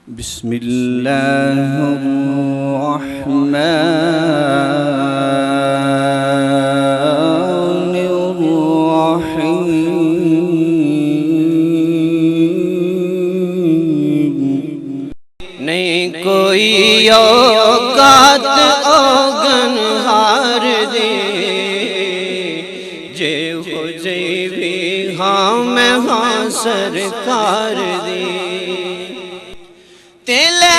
بسم اللہ الرحمن الرحیم۔ نہیں کوئی اوقات اوگن ہار دے جے ہو جئی بھی ہاں میں ہاں سرکار دے تیلے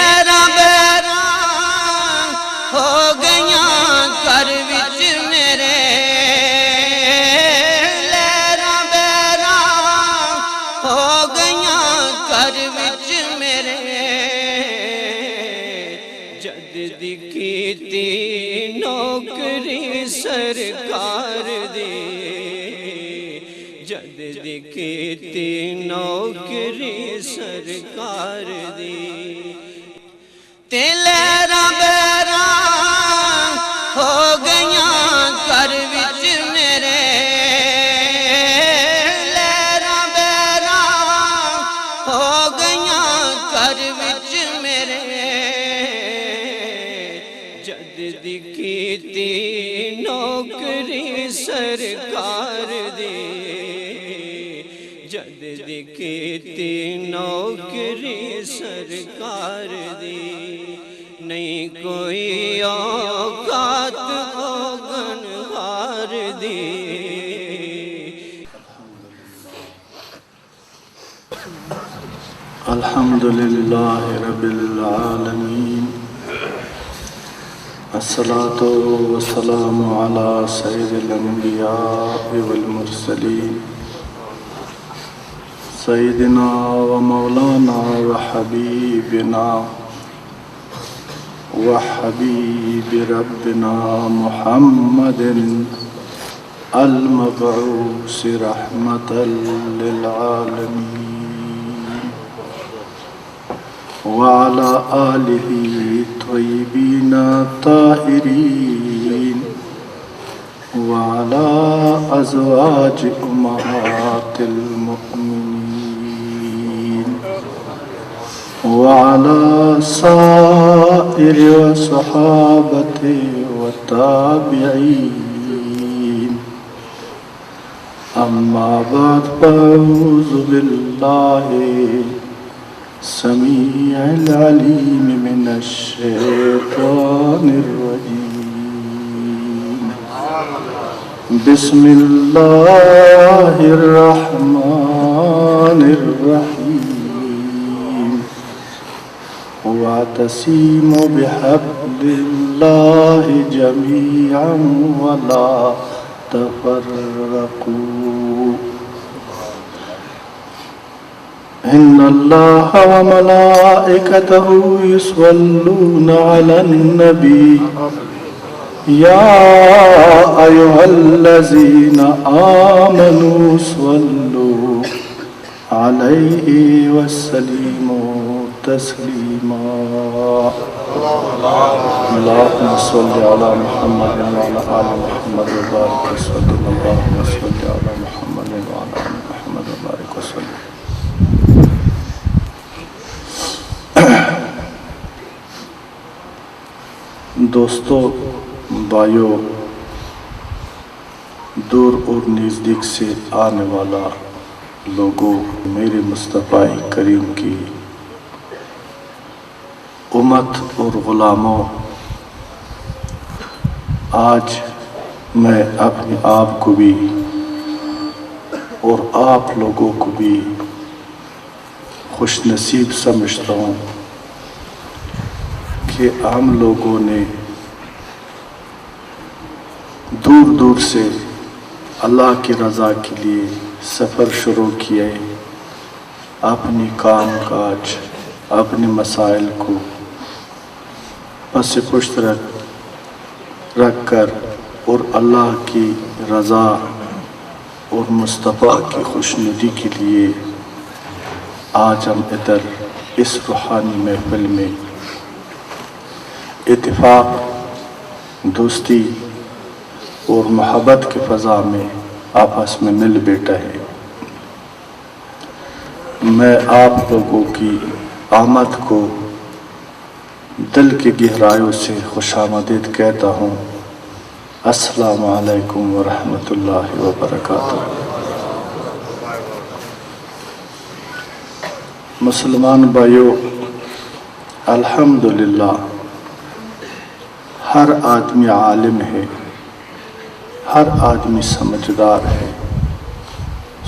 بیرا ہو گیاں کر وچ میرے لیرا بیرا ہو گیاں کر وچ میرے جد دی کیتی نوکری سرکار دی جد دی کیتی نوکری سرکار دی تیلے بیرا ہو گیاں کر وچ میرے لیرا بیرا ہو گیاں کر وچ میرے جد دی کیتی نوکری سرکار دی جد دی کیتی نوکری سرکار دی نہیں کوئی اوقات اوگن ہار دی الحمدللہ رب العالمین الصلاة والسلام علی سید الانبیاء والمرسلین سیدنا و مولانا و حبیبنا وحبیب ربنا محمد المبعوث رحمة للعالمين وعلى آله الطيبين الطاهرين وعلى أزواج أمهات المؤمنين وعلى سائر صحابته والتابعين أما بعد فأعوذ بالله السميع العليم من الشيطان الرجيم بسم الله الرحمن الرحيم واعتصموا بحبل الله جميعا ولا تفرقوا إن الله وملائكته يصلون على النبي يا أيها الذين آمنوا صلوا عليه وسلموا تسليما اللهم صل على محمد وعلى آل محمد وبارك وسلم اللهم صل على محمد وعلى آل محمد وبارك وسلم دوستو بھائیو دور اور نزدیک سے آنے والا لوگوں میرے مصطفیٰ کریم کی امت اور غلاموں آج میں اپنے آپ کو بھی اور آپ لوگوں کو بھی خوش نصیب سمجھتا ہوں کہ ہم لوگوں نے دور دور سے اللہ کی رضا کے لیے سفر شروع کیا ہے اپنی کام کاج اپنے مسائل کو پس پشت رکھ کر اور اللہ کی رضا اور مصطفیٰ کی خوشنودی کے لیے آج ہم ادھر اس روحانی محفل میں اتفاق دوستی اور محبت کے فضا میں آپس میں مل بیٹھا ہے۔ میں آپ لوگوں کی آمد کو دل کی گہرائیوں سے خوش آمدید کہتا ہوں۔ السلام علیکم ورحمۃ اللہ وبرکاتہ۔ مسلمان بھائیو، الحمدللہ ہر آدمی عالم ہے، ہر آدمی سمجھدار ہے،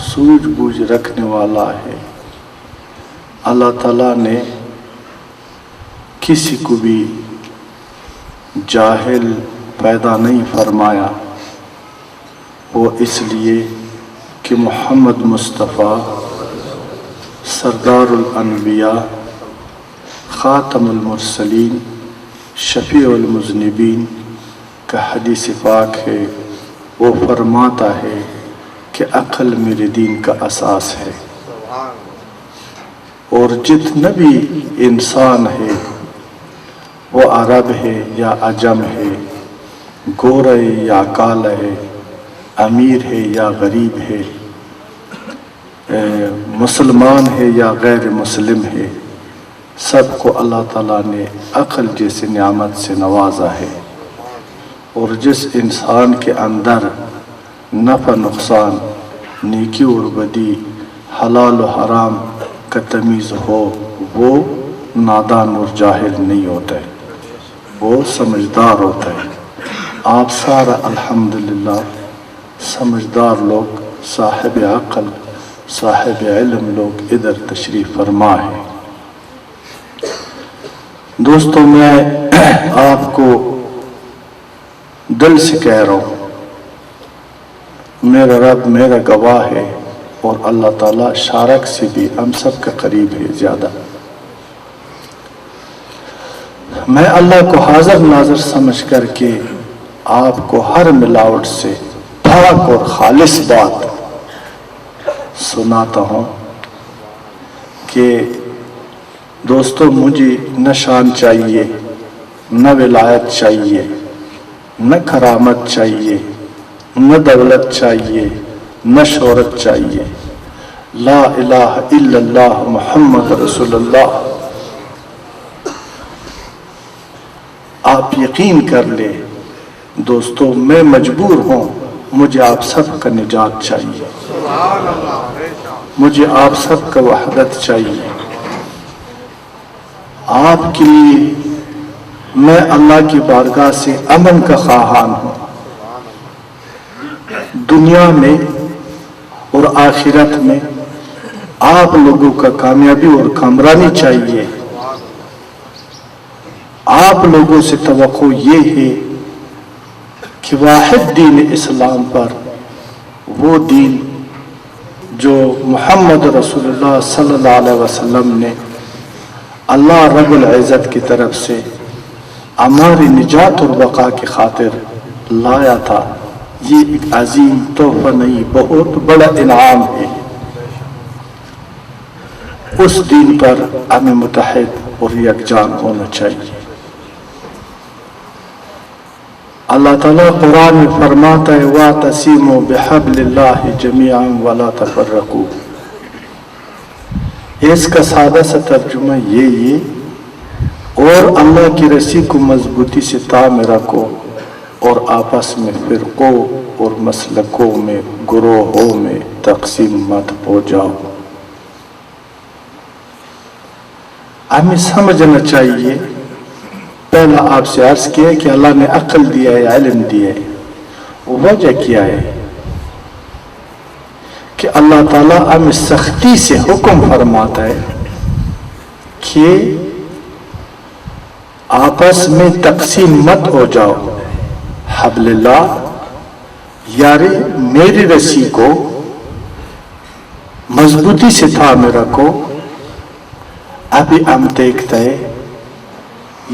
سوجھ بوجھ رکھنے والا ہے۔ اللہ تعالیٰ نے کسی کو بھی جاہل پیدا نہیں فرمایا، وہ اس لیے کہ محمد مصطفیٰ سردار الانبیاء، خاتم المرسلین، شفیع المذنبین کا حدیث پاک ہے۔ وہ فرماتا ہے کہ عقل میرے دین کا اساس ہے، اور جتنا بھی انسان ہے وہ عرب ہے یا عجم ہے، گورا ہے یا کالا ہے، امیر ہے یا غریب ہے، مسلمان ہے یا غیر مسلم ہے، سب کو اللہ تعالیٰ نے عقل جیسی نعمت سے نوازا ہے۔ اور جس انسان کے اندر نفع نقصان، نیکی اور بدی، حلال و حرام کا تمیز ہو، وہ نادان اور جاہل نہیں ہوتا ہے، وہ سمجھدار ہوتا ہے۔ آپ سارا الحمدللہ سمجھدار لوگ، صاحب عقل، صاحب علم لوگ ادھر تشریف فرما ہے۔ دوستوں، میں آپ کو دل سے کہہ رہا ہوں، میرا رب میرا گواہ ہے، اور اللہ تعالیٰ شارک سے بھی ہم سب کے قریب ہے زیادہ۔ میں اللہ کو حاضر ناظر سمجھ کر کے آپ کو ہر ملاوٹ سے پاک اور خالص بات سناتا ہوں کہ دوستو، مجھے نہ شان چاہیے، نہ ولایت چاہیے، نہ کرامت چاہیے، نہ دولت چاہیے، نہ شہرت چاہیے۔ لا الہ الا اللہ محمد رسول اللہ۔ آپ یقین کر لیں دوستو، میں مجبور ہوں، مجھے آپ سب کا نجات چاہیے، مجھے آپ سب کا وحدت چاہیے۔ آپ کے لیے میں اللہ کی بارگاہ سے امن کا خواہاں ہوں۔ دنیا میں اور آخرت میں آپ لوگوں کا کامیابی اور کامرانی چاہیے۔ آپ لوگوں سے توقع یہ ہے کہ واحد دین اسلام پر، وہ دین جو محمد رسول اللہ صلی اللہ علیہ وسلم نے اللہ رب العزت کی طرف سے ہماری نجات اور بقا کی خاطر لایا تھا، یہ ایک عظیم تحفہ نہیں، بہت بڑا انعام ہے۔ اس دین پر ہمیں متحد اور یکجان ہونا چاہیے۔ اللہ تعالیٰ قرآن میں فرماتا ہے وَاعْتَصِمُوا بِحَبْلِ اللَّهِ جَمِيعًا وَلَا تَفَرَّقُوا۔ اس کا سادہ سا ترجمہ یہ اور اللہ کی رسی کو مضبوطی سے تھامے رکھو، اور آپس میں فرقوں اور مسلکوں میں، گروہوں میں تقسیم مت ہو جاؤ۔ ہمیں سمجھنا چاہیے، پہلا آپ سے عرض کیا کہ اللہ نے عقل دیا ہے، علم دیا ہے، وجہ کیا ہے کہ اللہ تعالیٰ ہمیں سختی سے حکم فرماتا ہے کہ آپس میں تقسیم مت ہو جاؤ۔ حبل اللہ، یاری میری رسی کو مضبوطی سے تھامے رکھو۔ ابھی ہم دیکھتے ہیں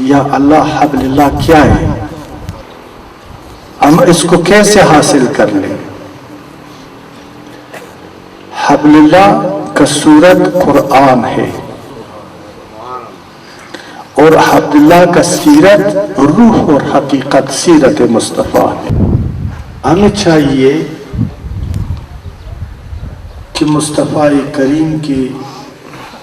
یا اللہ حبل اللہ کیا ہے، ہم اس کو کیسے حاصل کر لیں۔ حبل اللہ کا صورت قرآن ہے، اور حبل اللہ کا سیرت روح اور حقیقت سیرت مصطفیٰ ہے۔ ہمیں چاہیے کہ مصطفیٰ کریم کی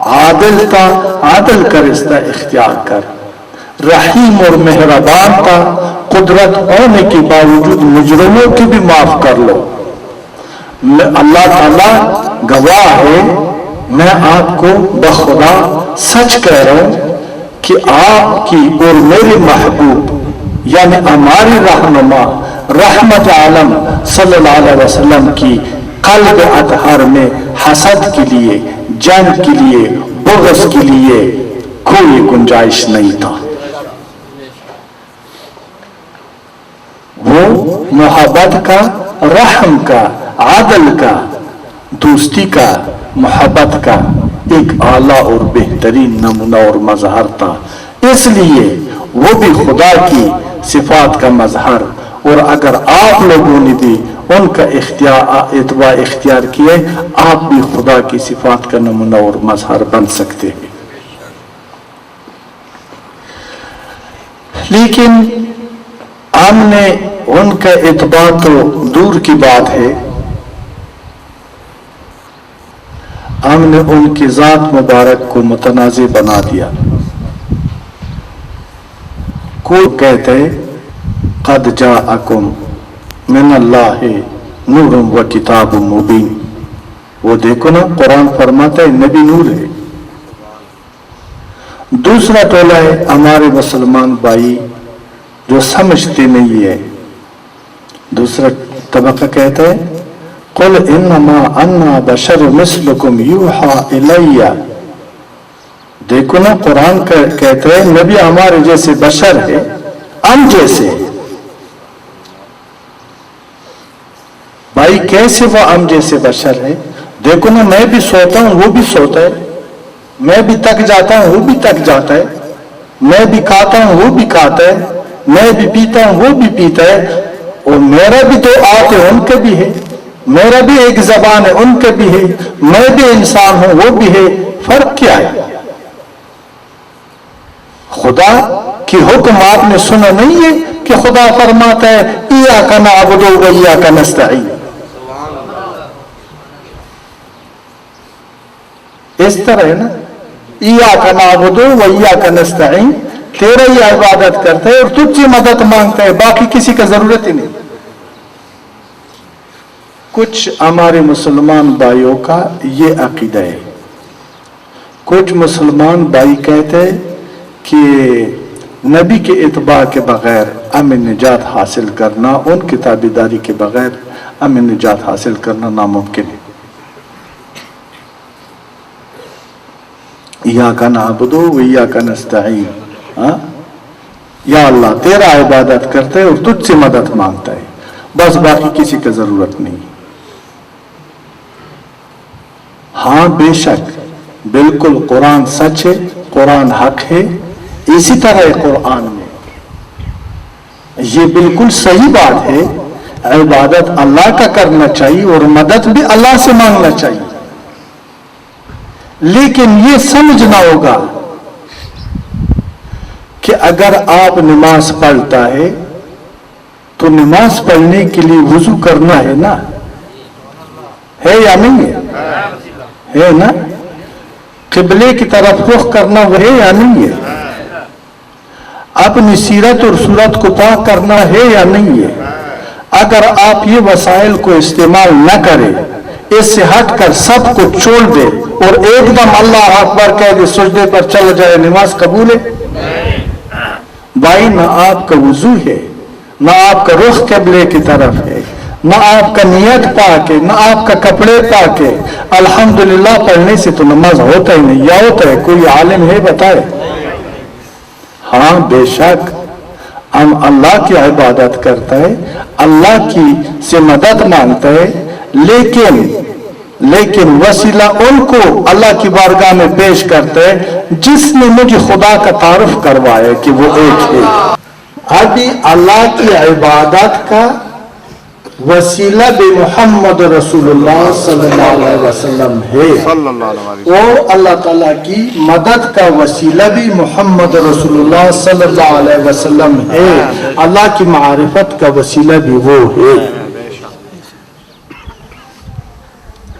عادل تھا، عادل کا رشتہ اختیار کر، رحیم اور مہربان تھا، قدرت ہونے کے باوجود مجرموں کی بھی معاف کر لو۔ اللہ تعالیٰ گواہ ہے، میں آپ کو بخدا سچ کہہ رہا ہوں کہ آپ کی اور میرے محبوب یعنی ہماری رہنما رحمت عالم صلی اللہ علیہ وسلم کی قلب اطہر میں حسد کے لیے، جنگ کے لیے، بغض کے لیے کوئی گنجائش نہیں تھا۔ وہ محبت کا، رحم کا، عدل کا، دوستی کا، محبت کا ایک اعلیٰ اور بہترین نمونہ اور مظہر تھا، اس لیے وہ بھی خدا کی صفات کا مظہر، اور اگر آپ لوگوں نے بھی ان کا اتباع اختیار کیے، آپ بھی خدا کی صفات کا نمونہ اور مظہر بن سکتے ہیں۔ لیکن ہم نے ان کا اتباع تو دور کی بات ہے، ہم نے ان کی ذات مبارک کو متنازع بنا دیا۔ کوئی کہتے قد جاءکم من اللہ نور و کتاب مبین، وہ دیکھو نا قرآن فرماتا ہے نبی نور ہے۔ دوسرا ٹولہ ہے ہمارے مسلمان بھائی جو سمجھتے نہیں ہے، دوسرا طبقہ کہتا ہے قل انما انا بشر مثلکم یوحى الی، دیکھو نا قرآن کہتا ہے نبی ہمارے جیسے بشر ہے، ہم جیسے۔ بھائی کیسے وہ ہم جیسے بشر ہے؟ دیکھو نا میں بھی سوتا ہوں وہ بھی سوتا ہے، میں بھی تک جاتا ہوں وہ بھی تک جاتا ہے، میں بھی کھاتا ہوں وہ بھی کھاتا ہے، میں بھی پیتا ہوں وہ بھی پیتا ہے، اور میرا بھی دو آنکھ ہے ان کے بھی ہے، میرا بھی ایک زبان ہے ان کے بھی ہے، میں بھی انسان ہوں وہ بھی ہے، فرق کیا ہے؟ خدا کی حکم آپ نے سنا نہیں ہے کہ خدا فرماتا ہے ایاک نعبد و ایاک نستعین، اس طرح ہے نا، ایاک نعبد و ایاک نستعین، تیرا ہی عبادت کرتا ہے اور تجھ سے مدد مانگتا ہے، باقی کسی کا ضرورت ہی نہیں۔ کچھ ہمارے مسلمان بھائیوں کا یہ عقیدہ ہے، کچھ مسلمان بھائی کہتے ہیں کہ نبی کے اتباع کے بغیر امن نجات حاصل کرنا، ان کی تابعداری کے بغیر امن نجات حاصل کرنا ناممکن ہے۔ ایاک نعبد و ایاک نستعین، یا اللہ تیرا عبادت کرتا ہے اور تجھ سے مدد مانگتا ہے، بس باقی کسی کا ضرورت نہیں۔ ہاں بے شک بالکل قرآن سچ ہے، قرآن حق ہے، اسی طرح قرآن میں یہ بالکل صحیح بات ہے، عبادت اللہ کا کرنا چاہیے اور مدد بھی اللہ سے مانگنا چاہیے، لیکن یہ سمجھنا ہوگا کہ اگر آپ نماز پڑھتا ہے تو نماز پڑھنے کے لیے وضو کرنا ہے نا، ہے یا نہیں ہے نا؟ قبلے کی طرف رخ کرنا وہ ہے یا نہیں ہے؟ اپنی سیرت اور صورت کو پاک کرنا ہے یا نہیں ہے؟ اگر آپ یہ وسائل کو استعمال نہ کریں، اس سے ہٹ کر سب کو چھوڑ دے اور ایک دم اللہ اکبر کہہ دے سجدے پر چل جائے، نماز قبول ہے؟ بھائی نہ آپ کا وضو ہے، نہ آپ کا رخ قبلے کی طرف ہے، نہ آپ کا نیت پاک ہے، نہ آپ کا کپڑے پاک ہے، الحمدللہ پڑھنے سے تو نماز ہوتا ہی نہیں، یا ہوتا ہے؟ کوئی عالم ہے بتائے؟ ہاں بے شک ہم اللہ کی عبادت کرتا ہے، اللہ کی سے مدد مانگتا ہے، لیکن وسیلہ ان کو اللہ کی بارگاہ میں پیش کرتا ہے جس نے مجھے خدا کا تعارف کروایا کہ وہ ایک ہے۔ ابھی اللہ کی عبادت کا وسیلہ بھی محمد رسول اللہ صلی اللہ علیہ وسلم ہے، اور اللہ تعالیٰ کی مدد کا وسیلہ بھی محمد رسول اللہ صلی اللہ علیہ وسلم ہے، اللہ کی معرفت کا وسیلہ بھی وہ ہے۔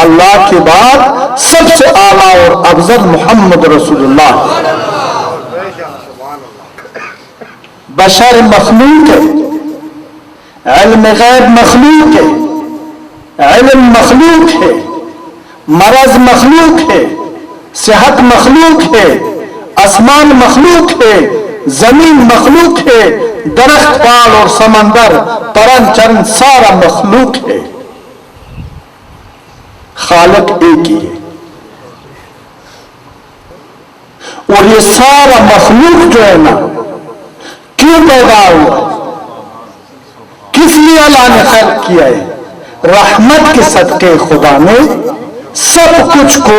اللہ کے بعد سب سے اعلیٰ اور افضل محمد رسول اللہ. بشر مخلوق ہے، علم غیب مخلوق ہے، علم مخلوق ہے، مرض مخلوق ہے، صحت مخلوق ہے، آسمان مخلوق ہے، زمین مخلوق ہے، درخت پال اور سمندر پرن چرن سارا مخلوق ہے. خالق ایک ہی ہے. اور یہ سارا مخلوق جو ہے نا کیوں پیدا ہوا، کس لیے اللہ نے خلق کیا ہے؟ رحمت کے صدقے خدا نے سب کچھ کو،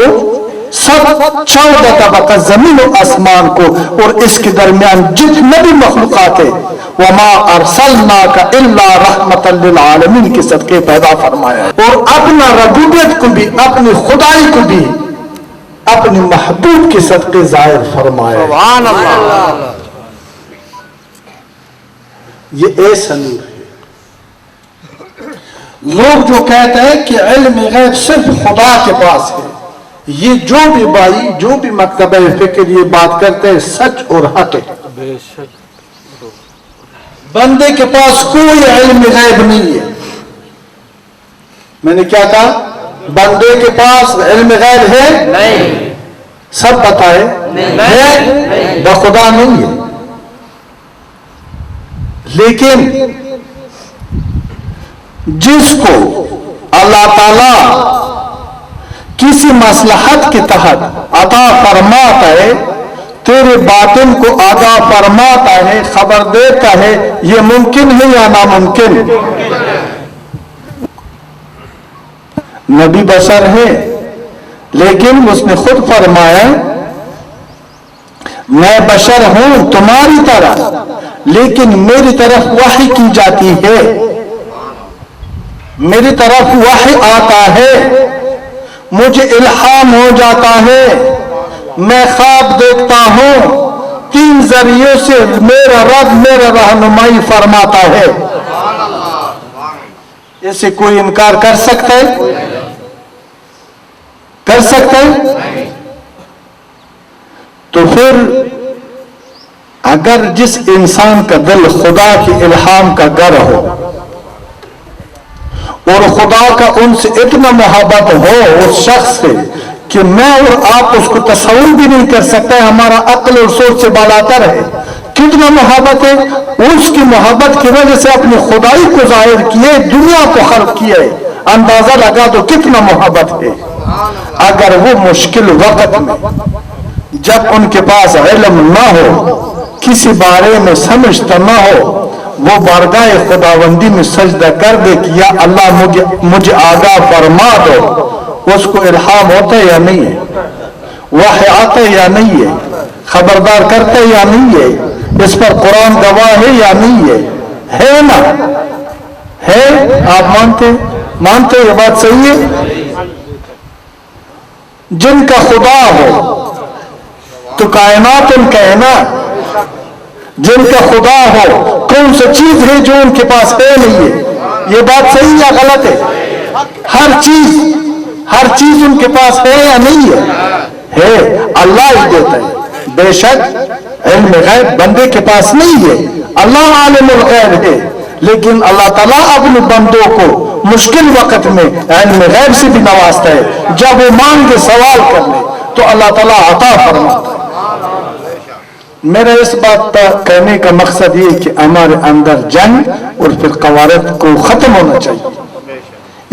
سب 14 طبقہ زمین و آسمان کو اور اس کے درمیان جتنے بھی مخلوقات ہیں، وما ارسلناک الا رحمت للعالمین کے صدقے پیدا فرمایا ہے. اور اپنا ربوبیت کو بھی، اپنی خدائی کو بھی اپنے محبوب کے صدقے ظاہر فرمایا ہے. سبحان اللہ. یہ ایسا نور ہے. لوگ جو کہتے ہیں کہ علم غیب صرف خدا کے پاس ہے، یہ جو بھی بھائی، جو بھی مکتبہ فکر یہ بات کرتے ہیں سچ اور حق ہے. بندے کے پاس کوئی علم غیب نہیں ہے. میں نے کیا کہا؟ بندے کے پاس علم غیب ہے نہیں. سب بتائے ہے، بخدا نہیں ہے. لیکن جس کو اللہ تعالی کسی مصلحت کے تحت عطا فرماتا ہے، تیرے باطن کو آگاہ فرماتا ہے، خبر دیتا ہے، یہ ممکن ہے یا ناممکن؟ نبی بشر ہے، لیکن اس نے خود فرمایا میں بشر ہوں تمہاری طرح، لیکن میری طرف وحی کی جاتی ہے، میری طرف وحی آتا ہے، مجھے الہام ہو جاتا ہے، میں خواب دیکھتا ہوں، 3 ذریعے سے میرا رب میرا رہنمائی فرماتا ہے. اسے کوئی انکار کر سکتا ہے؟ کر سکتا ہے؟ تو پھر اگر جس انسان کا دل خدا کے الہام کا گر ہو اور خدا کا ان سے اتنا محبت ہو اس شخص سے کہ میں اور آپ اس کو تصور بھی نہیں کر سکتے، ہمارا عقل اور سوچ سے بالاتر ہے، کتنا محبت ہے، اس کی محبت کی وجہ سے اپنی خدائی کو ظاہر کیے، دنیا کو خلق کیے، اندازہ لگا تو کتنا محبت ہے. اگر وہ مشکل وقت میں جب ان کے پاس علم نہ ہو، کسی بارے میں سمجھتا نہ ہو، وہ بارگاہ خداوندی میں سجدہ کر دے کہ یا اللہ مجھے آگاہ فرما دو، اس کو الہام ہوتا ہے یا نہیں ہے؟ وحی آتا ہے یا نہیں ہے؟ خبردار کرتا ہے یا نہیں ہے؟ اس پر قرآن گواہ ہے یا نہیں ہے؟ ہے نا؟ ہے؟ آپ مانتے یہ بات صحیح ہے؟ جن کا خدا ہو تو کائنات ان کا ہے نا. جن کا خدا ہو کون سی چیز ہے جو ان کے پاس ہے نہیں ہے؟ یہ بات صحیح یا غلط ہے؟ ہر چیز ان کے پاس ہے یا نہیں ہے؟ ہے. اللہ ہی دیتا ہے. بے شک علم غیب بندے کے پاس نہیں ہے، اللہ عالم الغیب ہے، لیکن اللہ تعالیٰ اپنے بندوں کو مشکل وقت میں علم غیب سے بھی نوازتا ہے. جب وہ مانگے سوال کر لے تو اللہ تعالیٰ عطا فرماتا ہے. میرا اس بات پر کہنے کا مقصد یہ کہ ہمارے اندر جنگ اور پھر قوارت کو ختم ہونا چاہیے.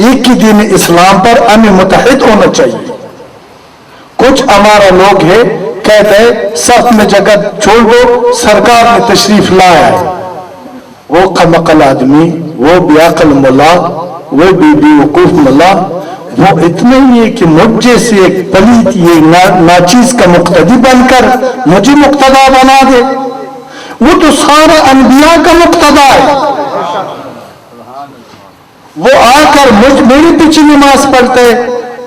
ایک ہی دین اسلام پر ہمیں متحد ہونا چاہیے. کچھ ہمارا لوگ ہے کہتے ہیں صف میں جگہ چھوڑ دو، سرکار نے تشریف لایا ہے. وہ قمقل آدمی، وہ بے عقل ملا، وہ بے وقوف ملا، وہ اتنا ہی ہے کہ مجھے سے ایک پلیت یہ ناچیز کا مقتدی بن کر مجھے مقتدا بنا دے. وہ تو سارا انبیاء کا مقتدا ہے. وہ آ کر میری پیچھے نماز پڑھتے.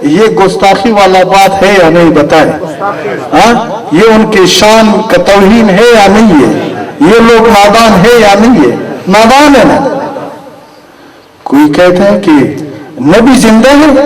یہ گستاخی والا بات ہے یا نہیں بتائیں؟ ہاں، یہ ان کے شان کا توہین ہے یا نہیں ہے؟ یہ لوگ نادان ہے یا نہیں ہے؟ نادان ہے نا. کوئی کہتا ہے کہ نبی زندہ ہے،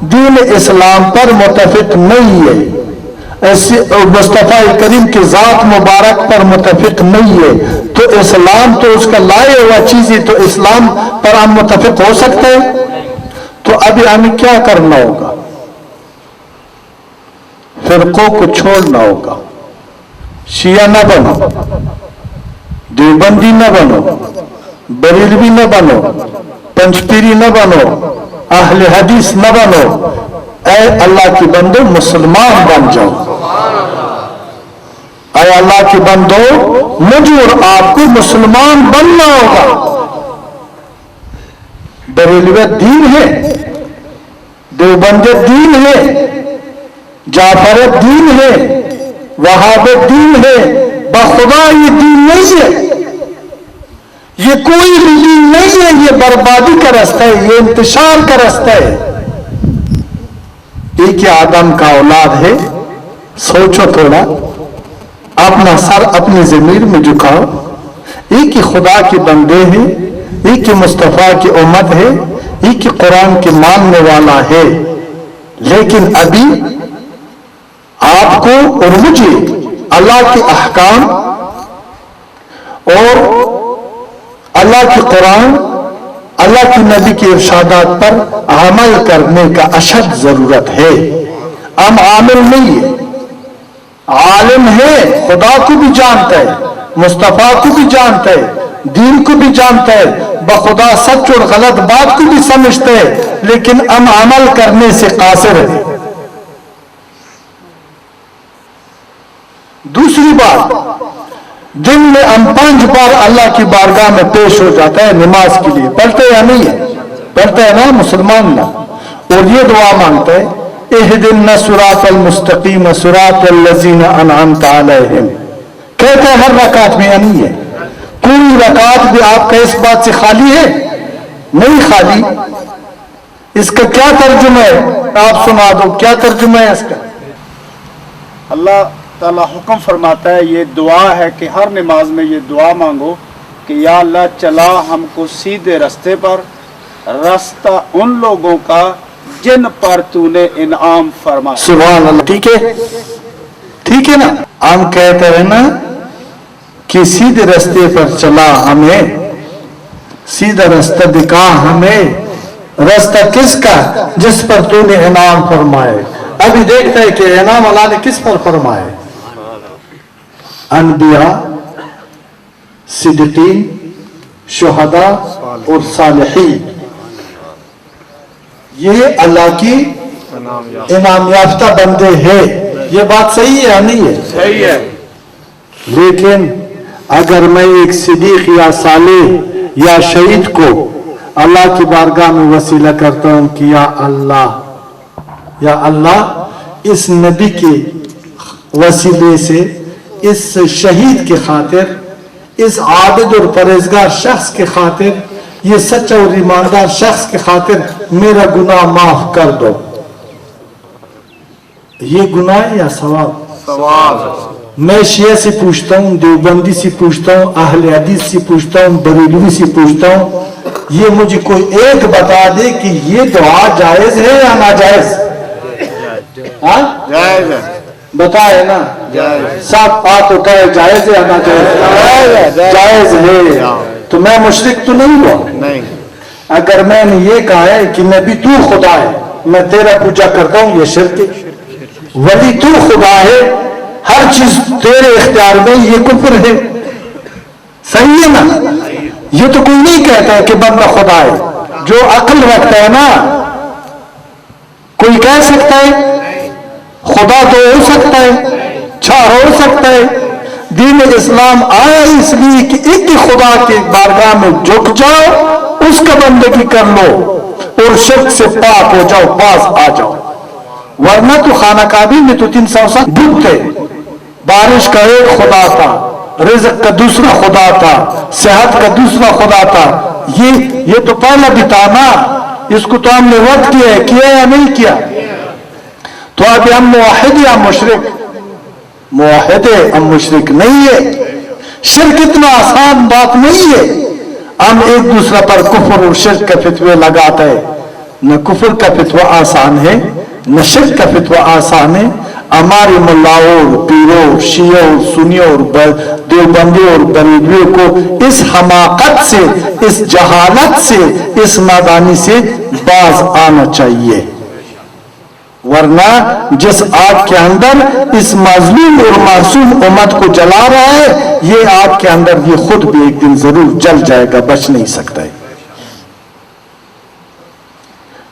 دین اسلام پر متفق نہیں ہے، مصطفیٰ کریم کی ذات مبارک پر متفق نہیں ہے، تو اسلام تو اس کا لائے ہوا چیز ہے، تو اسلام پر ہم متفق ہو سکتے ہیں؟ تو ابھی ہمیں کیا کرنا ہوگا؟ فرقوں کو چھوڑنا ہوگا، شیعہ نہ بنو، دیوبندی نہ بنو، بریلوی نہ بنو، پنجپیری نہ بنو، اہل حدیث نہ بنو، اے اللہ کی بندو مسلمان بن جاؤ۔ اے اللہ کی بندو مجھے اور آپ کو مسلمان بننا ہوگا۔ بریلویت دین ہے، دیوبندیت دین ہے، جعفریت دین ہے، وہابیت دین ہے، بخدا یہ دین نہیں ہے، یہ کوئی بھی دین نہیں ہے، یہ بربادی کا راستہ ہے، یہ انتشار کا راستہ ہے۔ ایک ہی آدم کا اولاد ہے، سوچو تھوڑا، اپنا سر اپنی ضمیر میں جھکاؤ، ایک ہی خدا کے بندے ہیں، ایک ہی مصطفیٰ کی امت ہے، ایک ہی قرآن کے ماننے والا ہے، لیکن ابھی آپ کو اور مجھے اللہ کے احکام اور اللہ کی قرآن، اللہ کی نبی کے ارشادات پر عمل کرنے کا اشد ضرورت ہے۔ ہم عامل نہیں ہے، عالم ہے، خدا کو بھی جانتا ہے، مصطفیٰ کو بھی جانتا ہے، دین کو بھی جانتا ہے، بخدا سچ اور غلط بات کو بھی سمجھتا ہے، لیکن ہم عمل کرنے سے قاصر ہیں۔ دوسری بات، دن میں ہم 5 بار اللہ کی بارگاہ میں پیش ہو جاتا ہے نماز کے لیے، پڑھتے یا نہیں ہے؟ پڑھتے ہیں نا مسلمان نا، اور یہ دعا مانگتا ہے اہدنا الصراط المستقیم صراط الذین انعمت علیہم، کہتا ہے ہر رکعت میں، نہیں ہے کوئی رکعت بھی آپ کا اس بات سے خالی ہے؟ نہیں خالی۔ اس کا کیا ترجمہ ہے؟ آپ سنا دو، کیا ترجمہ ہے اس کا؟ اللہ تعالیٰ حکم فرماتا ہے، یہ دعا ہے کہ ہر نماز میں یہ دعا مانگو کہ یا اللہ چلا ہم کو سیدھے رستے پر، راستہ ان لوگوں کا جن پر تو نے انعام فرمایا۔ سبحان اللہ، ٹھیک ہے، ٹھیک ہے نا؟ ہم کہتے ہیں نا کہ سیدھے رستے پر چلا ہمیں، سیدھا راستہ دکھا ہمیں، راستہ کس کا؟ جس پر تو نے انعام فرمائے۔ ابھی دیکھتا ہے کہ انعام اللہ نے کس پر فرمائے؟ انبیاء، صدیقین، شہداء اور صالحین، یہ اللہ کی انعام یافتہ بندے ہیں۔ یہ بات صحیح ہے یا نہیں ہے؟ صحیح ہے۔ لیکن اگر میں ایک صدیق یا صالح یا شہید کو اللہ کی بارگاہ میں وسیلہ کرتا ہوں کہ یا اللہ اس نبی کے وسیلے سے، اس شہید کے خاطر، اس عابد اور پرہیزگار شخص کے خاطر، یہ سچا اور ایماندار شخص کے خاطر میرا گناہ معاف کر دو، یہ گناہ ہے یا ثواب؟ ثواب۔ میں شیعہ سے پوچھتا ہوں، دیوبندی سے پوچھتا ہوں، اہل حدیث سے پوچھتا ہوں، بریلوی سے پوچھتا ہوں، یہ مجھے کوئی ایک بتا دے کہ یہ دعا جائز ہے یا ناجائز؟ ہاں جائز ہے۔ بتائے نا، سب ہاتھ اٹھائے، جائز ہے یا ناجائز؟ جائز ہے۔ تو میں مشرک تو نہیں ہوا؟ نہیں۔ اگر میں نے یہ کہا ہے کہ نبی تو خدا ہے، میں تیرا پوجا کرتا ہوں، یہ شرک ہے۔ ولی تو خدا ہے، ہر چیز تیرے اختیار میں، یہ کفر ہے۔ صحیح ہے نا؟ یہ تو کوئی نہیں کہتا ہے کہ بندہ خدا ہے، جو عقل رکھتا ہے نا، کوئی کہہ سکتا ہے خدا تو ہو سکتا ہے، چھا ہو سکتا ہے۔ دین اسلام آیا اس لیے کہ ایک ہی خدا کے بارگاہ میں جھک جاؤ، اس کا بندگی کر لو اور شرک سے پاک ہو جاؤ، باز آ جاؤ۔ ورنہ تو خانہ کعبہ میں تو 360 بت تھے، بارش کا ایک خدا تھا، رزق کا دوسرا خدا تھا، صحت کا دوسرا خدا تھا۔ یہ تو پہلا بھی تھا نا، اس کو تو ہم نے رد کیا یا نہیں کیا؟ تو ابھی ہم موحد یا مشرک؟ موحد ہے، ہم مشرک نہیں ہے۔ شرک اتنا آسان بات نہیں ہے، ہم ایک دوسرے پر کفر اور شرک کے فتوے لگاتے ہیں، نہ کفر کا فتویٰ آسان ہے نہ شرک کا فتویٰ آسان ہے. ہماری ملاؤں پیروں شیعوں سنیوں اور دیوبندیوں اور بریلویوں کو اس حماقت سے اس جہالت سے اس نادانی سے باز آنا چاہیے. ورنہ جس آگ کے اندر اس مظلوم اور معصوم امت کو جلا رہا ہے یہ آگ کے اندر یہ خود بھی ایک دن ضرور جل جائے گا, بچ نہیں سکتا ہے.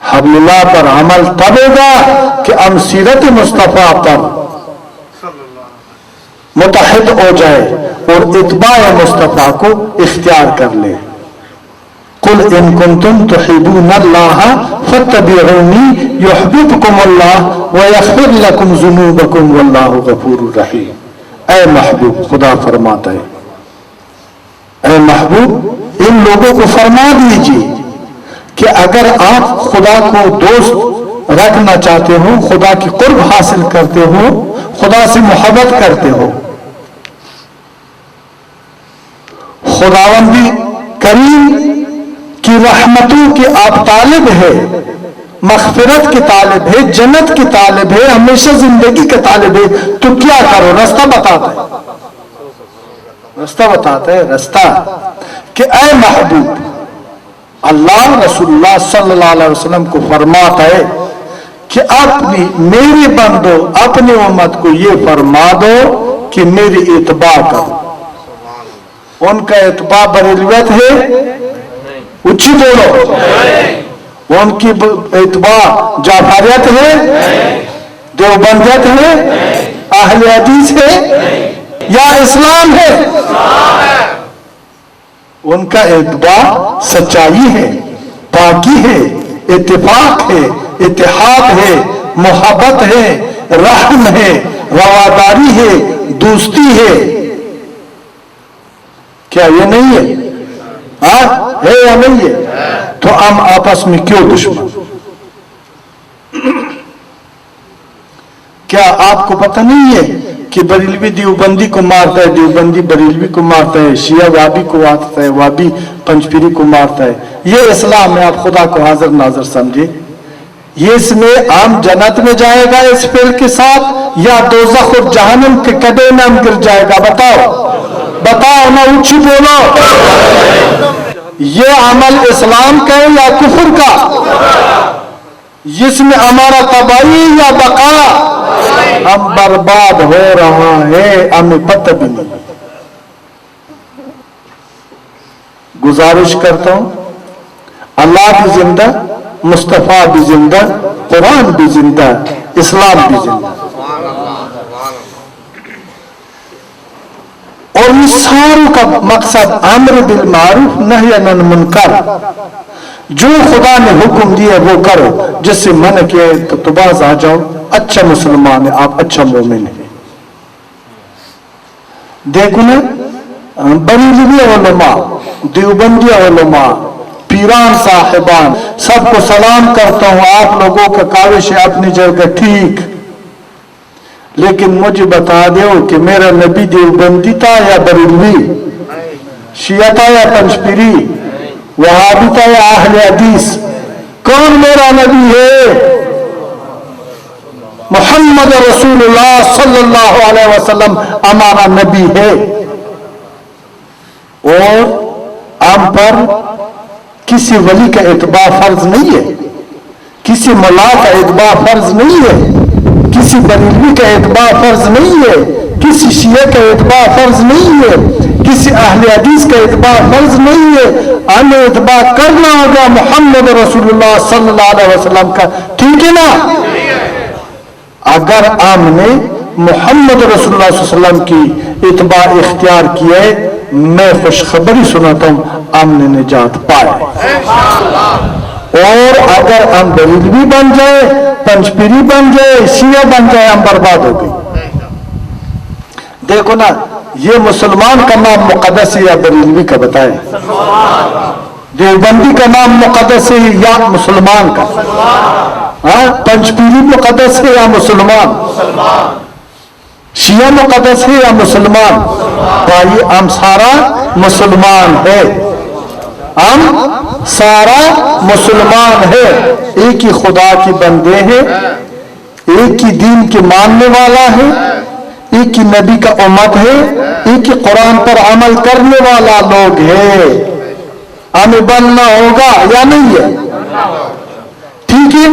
حبل اللہ پر عمل تب ہوگا کہ ہم سیرت مصطفیٰ پر متحد ہو جائے اور اتباع مصطفیٰ کو اختیار کر لے. قل ان کنتم تحبون اللہ فاتبعونی یحببکم اللہ ویغفر لکم ذنوبکم واللہ غفور رحیم. اے محبوب, خدا فرماتا ہے, اے محبوب ان لوگوں کو فرما دیجیے کہ اگر آپ خدا کو دوست رکھنا چاہتے ہو, خدا کی قرب حاصل کرتے ہو, خدا سے محبت کرتے ہو, خداوندی کریم کی رحمتوں کے آپ طالب ہے, مغفرت کے طالب ہے, جنت کے طالب ہے, ہمیشہ زندگی کے طالب ہے, تو کیا کرو؟ رستہ بتاتا ہے, رستہ بتاتا ہے, رستہ کہ اے محبوب اللہ رسول اللہ صلی اللہ علیہ وسلم کو فرماتا ہے کہ اپنی میرے بندو اپنی امت کو یہ فرما دو کہ میری اتباع کرو. ان کا اتباع بریلویت ہے, اچھی بولو, ان کی اتباع جعفریت ہے, دیوبندیت ہے, اہل حدیث ہے یا اسلام ہے؟ ان کا اتباع سچائی ہے, پاکی ہے, اتفاق ہے, اتحاد ہے, محبت ہے, رحم ہے, رواداری ہے, دوستی ہے. کیا یہ نہیں ہے؟ ہے یا نہیں ہے؟ تو ہم آپس میں کیوں دشمن؟ کیا آپ کو پتہ نہیں ہے کہ بریلوی دیوبندی کو مارتا ہے, دیوبندی بریلوی کو مارتا ہے, شیعہ وابی کو مارتا ہے, وابی پنجپیری کو مارتا ہے؟ یہ اسلام ہے, آپ خدا کو حاضر ناظر سمجھے. یہ اس میں عام جنت میں جائے گا اس فعل کے ساتھ یا دوزخ اور جہنم کے کڈے میں ہم گر جائے گا؟ بتاؤ بتاؤ نہ, اونچی بولو. یہ عمل اسلام کا ہے یا کفر کا؟ جس میں ہمارا تباہی یا بقا؟ ہم برباد ہو رہا ہے, ہمیں پتہ بھی نہیں. گزارش کرتا ہوں, اللہ بھی زندہ, مصطفیٰ بھی زندہ, قرآن بھی زندہ, اسلام بھی زندہ. اور اس ساروں کا مقصد امر بالمعروف نہی عن المنکر. جو خدا نے حکم دیا وہ کرو, جس سے منع کیا ہے تو باز آ جاؤ. اچھا مسلمان ہے آپ, اچھا مومن ہے. دیکھو نا, بریلوی علماء, دیوبندی علماء, پیران صاحبان, سب کو سلام کرتا ہوں. آپ لوگوں کا کاوش ہے اپنی جگہ ٹھیک, لیکن مجھے بتا دو کہ میرا نبی دیوبندی تھا یا بریلوی, شیعہ تھا یا پنجپیری, وہابی تھا یا اہل حدیث؟ کون میرا نبی ہے؟ محمد رسول اللہ صلی اللہ علیہ وسلم ہمارا نبی ہے. اور ہم پر کسی ولی کا اتباع فرض نہیں ہے, کسی ملا کا اتباع فرض نہیں ہے, کسی بریلوی کا اتباع فرض نہیں ہے, کسی شیعہ کا اتباع فرض نہیں ہے, کسی اہل حدیث کا اتباع فرض نہیں ہے. ہمیں اتباع کرنا ہوگا محمد رسول اللہ صلی اللہ علیہ وسلم کا, ٹھیک ہے نا؟ اگر ہم نے محمد رسول اللہ صلی اللہ علیہ وسلم کی اتباع اختیار کیا ہے, میں خوشخبری سناتا ہوں, ہم نے نجات پائے. اور اگر ہم بریلوی بن جائے, پنجپیری بن جائے, شیعہ بن جائے, ہم برباد ہو گئے. دیکھو نا, یہ مسلمان کا نام مقدس ہے یا بریلوی کا؟ بتائیں. دیوبندی کا نام مقدس ہے یا مسلمان کا؟ پنجپیری مقدس ہے یا مسلمان؟ شیعہ مقدس ہے یا مسلمان؟ بھائی ہم سارا مسلمان ہے. ہم سارا مسلمان ہے، ایک ہی خدا کے بندے ہیں، ایک ہی دین کے ماننے والا ہے، ایک ہی نبی کا امت ہے، ایک ہی قرآن پر عمل کرنے والا لوگ ہے۔ ہمیں بننا ہوگا یا نہیں ہے؟ ٹھیک ہے،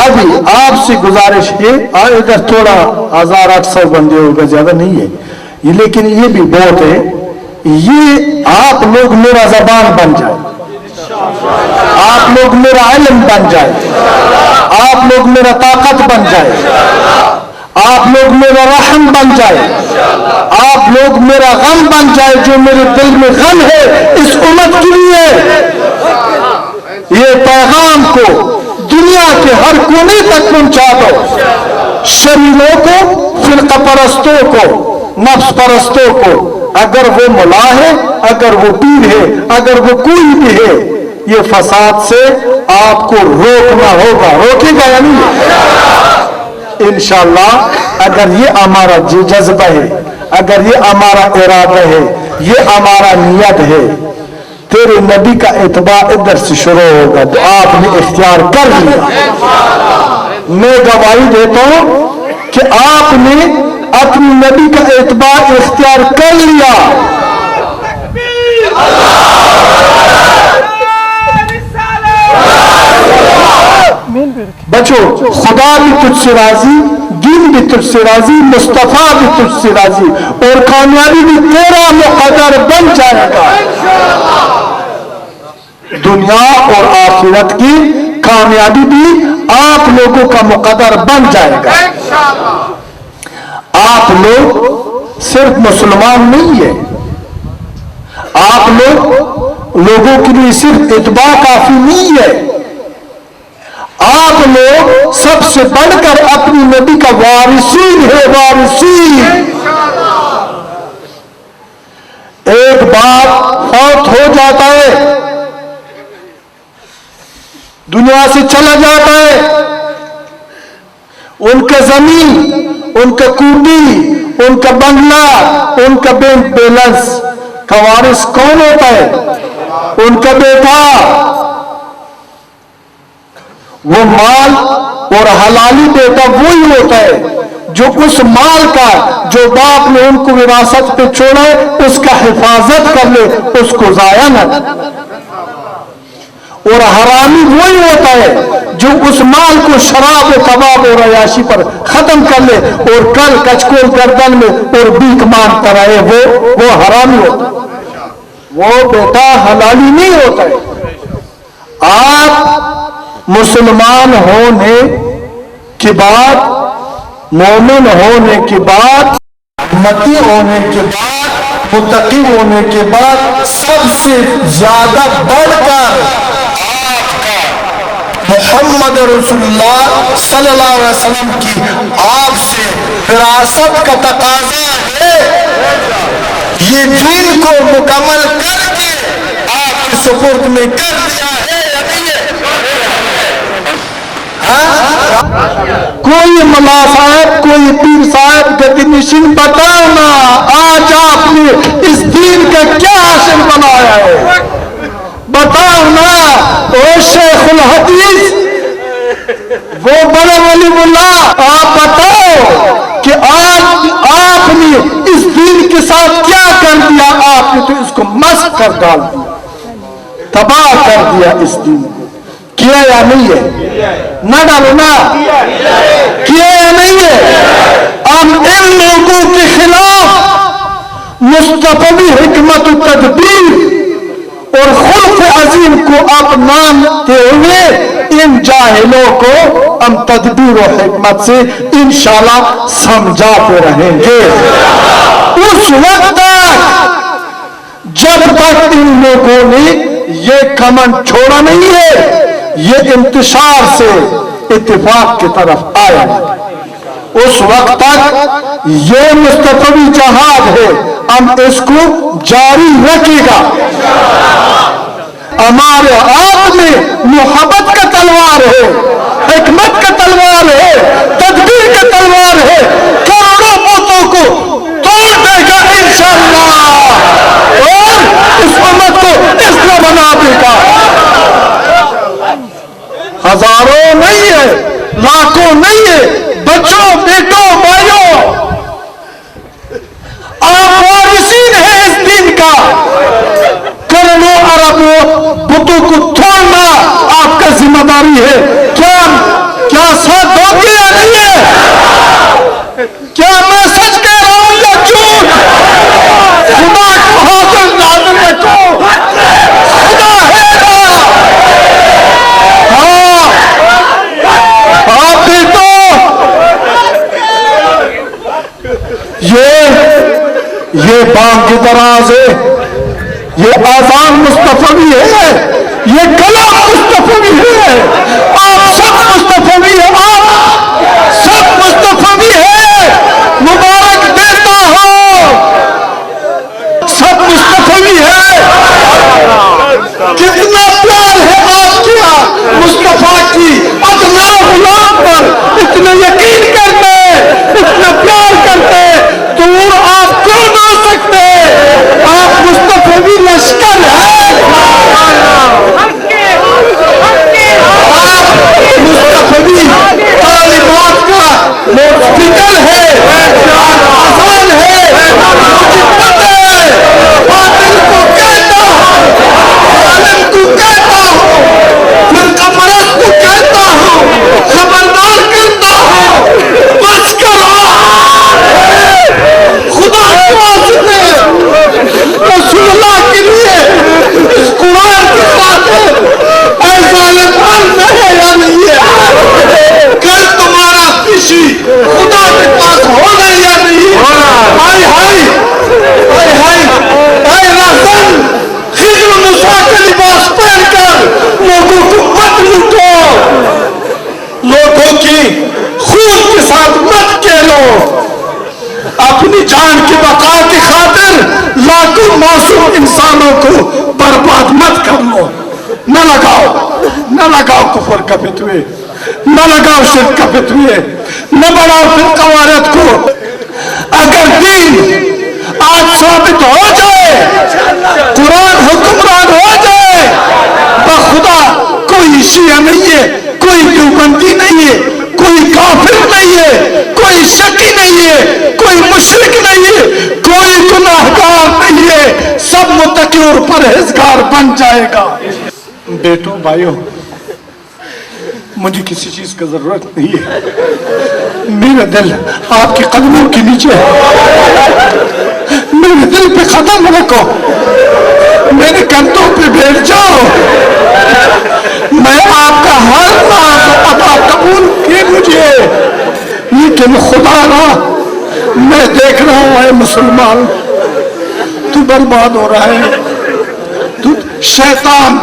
ابھی آپ سے گزارش ہے، اگر تھوڑا 1800 بندے ہوگا، زیادہ نہیں ہے یہ، لیکن یہ بھی بہت ہے، یہ آپ لوگ میرا زبان بن جائے، آپ لوگ میرا علم بن جائے، آپ لوگ میرا طاقت بن جائے، آپ لوگ میرا رحم بن جائے، آپ لوگ میرا غم بن جائے، جو میرے دل میں غم ہے اس امت کے لیے، یہ پیغام کو دنیا کے ہر کونے تک پہنچا دو، شریروں کو، فرقہ پرستوں کو، نفس پرستوں کو، اگر وہ ملا ہے، اگر وہ پیر ہے، اگر وہ کوئی بھی ہے، یہ فساد سے آپ کو روکنا ہوگا، روکے گا یا نہیں؟ انشاءاللہ اگر یہ ہمارا جذبہ ہے، اگر یہ ہمارا ارادہ ہے، یہ ہمارا نیت ہے، تیرے نبی کا اتباع ادھر سے شروع ہوگا تو آپ نے اختیار کر لیا۔ میں گواہی دیتا ہوں کہ آپ نے اپنی نبی کا اتباع اختیار کر لیا۔ بچو، خدا بھی تجھ سے راضی، دین بھی تجھ سے راضی، مصطفیٰ بھی تجھ سے راضی، اور کامیابی بھی تیرا مقدر بن جائے گا۔ دنیا اور آخرت کی کامیابی بھی آپ لوگوں کا مقدر بن جائے گا۔ آپ لوگ صرف مسلمان نہیں ہے، آپ لوگوں کے لیے صرف اتباع کافی نہیں ہے، آپ لوگ سب سے بڑھ کر اپنی نبی کا وارثین ہے، وارثین۔ ایک بار فوت ہو جاتا ہے، دنیا سے چلا جاتا ہے، ان کا زمین، ان کا کوٹی، ان کا بنگلہ، ان کا بینک بیلنس کا وارث کون ہوتا ہے؟ ان کا بیٹا۔ وہ مال اور حلالی بیٹا وہی ہوتا ہے جو اس مال کا جو باپ نے ان کو وراثت پہ چھوڑا ہے اس کا حفاظت کر لے، اس کو ضائع نہ کرے۔ اور حرامی وہی ہوتا ہے جو اس مال کو شراب و کباب اور عیاشی پر ختم کر لے اور کل کچکول گردن میں اور بھیک مانگتا رہے، وہ حرامی ہوتا ہے، وہ بیٹا حلالی نہیں ہوتا ہے۔ آپ مسلمان ہونے کے بعد، مومن ہونے کے بعد، متی ہونے کے بعد، متقی ہونے کے بعد، سب سے زیادہ بڑھ کر محمد رسول اللہ صلی اللہ علیہ وسلم کی آپ سے وراثت کا تقاضا ہے۔ یہ دین کو مکمل کر کے آپ کے سپرد میں کر دیا ہے یا نہیں ہے؟ کوئی ملا صاحب، کوئی پیر صاحب، گدی نشین بتانا آج آپ نے اس دین کا کیا حاصل بنایا ہے؟ بتاؤ نا، او شیخ الحدیث، وہ بڑا ولی اللہ، آپ بتاؤ کہ آج آپ نے اس دین کے ساتھ کیا کر دیا؟ آپ نے تو اس کو مسخ کر ڈال دیا، تباہ کر دیا اس دین کو۔ کیا یا نہیں ہے؟ نہ ڈالو نا، کیا یا نہیں ہے؟ ہم ان لوگوں کے خلاف مصطفی حکمت و تدبیر اور خلق عظیم کو اپناتے ہوئے ان جاہلوں کو ہم تدبیر و حکمت سے انشاءاللہ سمجھاتے رہیں گے، اس وقت تک جب تک ان لوگوں نے یہ کمن چھوڑا نہیں ہے، یہ انتشار سے اتفاق کی طرف آیا، اس وقت تک یہ مستقبی جہاد ہے، ہم اس کو جاری رکھے گا۔ ہمارے ہاتھ میں محبت کا تلوار ہے، حکمت کا تلوار ہے، تدبیر کا تلوار ہے، کروڑوں بتوں کو توڑ دے گا انشاءاللہ، اور اس امت کو اس طرح بنا دے گا۔ ہزاروں نہیں ہے، لاکھوں نہیں ہے، بچوں بیٹوں بھائیوں، آپ وارثین ہیں اس دین کا. کروڑوں اربوں بتوں کو توڑنا آپ کا ذمہ داری ہے. کیا ساتھ دو گے یا نہیں ہے؟ کیا میں سچ کہہ رہا ہوں یا جھوٹ؟ خدا کو حاضر ناظر رکھو، خدا ہے نا. ہاں آپ بیٹو، یہ بانگ کی دراز ہے، یہ آزان مصطفی ہے، یہ کلام مصطفی ہے. آپ سب مصطفی ہے، آپ سب مصطفی ہے. مبارک دیتا ہوں، سب مصطفی ہے. کتنا پیار ہے آپ کیا مصطفیٰ کی ادنا غلام پر. اتنا یقین کرتے، اتنا پیار کرتے، دور آپ کیوں نہ ہو سکتے؟ آپ مصطفی لشکر ہے. مصطفی تعلیمات کا فکر ہے، آسان ہے، خدمت ہے. باطل کو کہتا ہوں، ظالم کو کہتا ہوں، فرقہ پرست کو کہتا ہوں، خبردار کرتا ہوں، بس کرو. خدا کے واسطے رسول اللہ کے لیے اس قرآن کے ساتھ اے ظالم عرض ہے یا نہیں ہے؟ کل تمہارا پیشی خدا کے پاس ہونا یا نہیں؟ ہائے ہائے ہائے ہائے اے رسول، خضر موسیٰ کا لباس پہن کر لوگوں کو مت لوٹو، لوگوں کی خون کے ساتھ مت کھیلو. اپنی جان کی بقا کی خاطر لاکھوں معصوم انسانوں کو برباد مت کر لو. نہ لگاؤ کفر کا فتوے، نہ لگاؤ شرک کا فتوے، نہ بڑھاؤ فرقہ واریت کو. اگر دین آج ثابت ہو جائے، قرآن حکمران ہو جائے، بخدا کوئی شیعہ نہیں ہے، کوئی دیوبندی نہیں ہے، کوئی کافر نہیں ہے، کوئی شکی نہیں ہے، کوئی مشرک نہیں ہے، کوئی گناہگار نہیں ہے. سب متقی اور پرہیزگار بن جائے گا. بیٹوں بھائیوں، مجھے کسی چیز کا ضرورت نہیں ہے. میرا دل آپ کے قدموں کے نیچے ہے. میرے دل پہ قدم رکھو، میرے کندھوں پہ بیٹھ جاؤ. میں آپ کا ہر ناز ادا قبول کی مجھے، لیکن خدا را میں دیکھ رہا ہوں اے مسلمان، تو برباد ہو رہا ہے. تو شیطان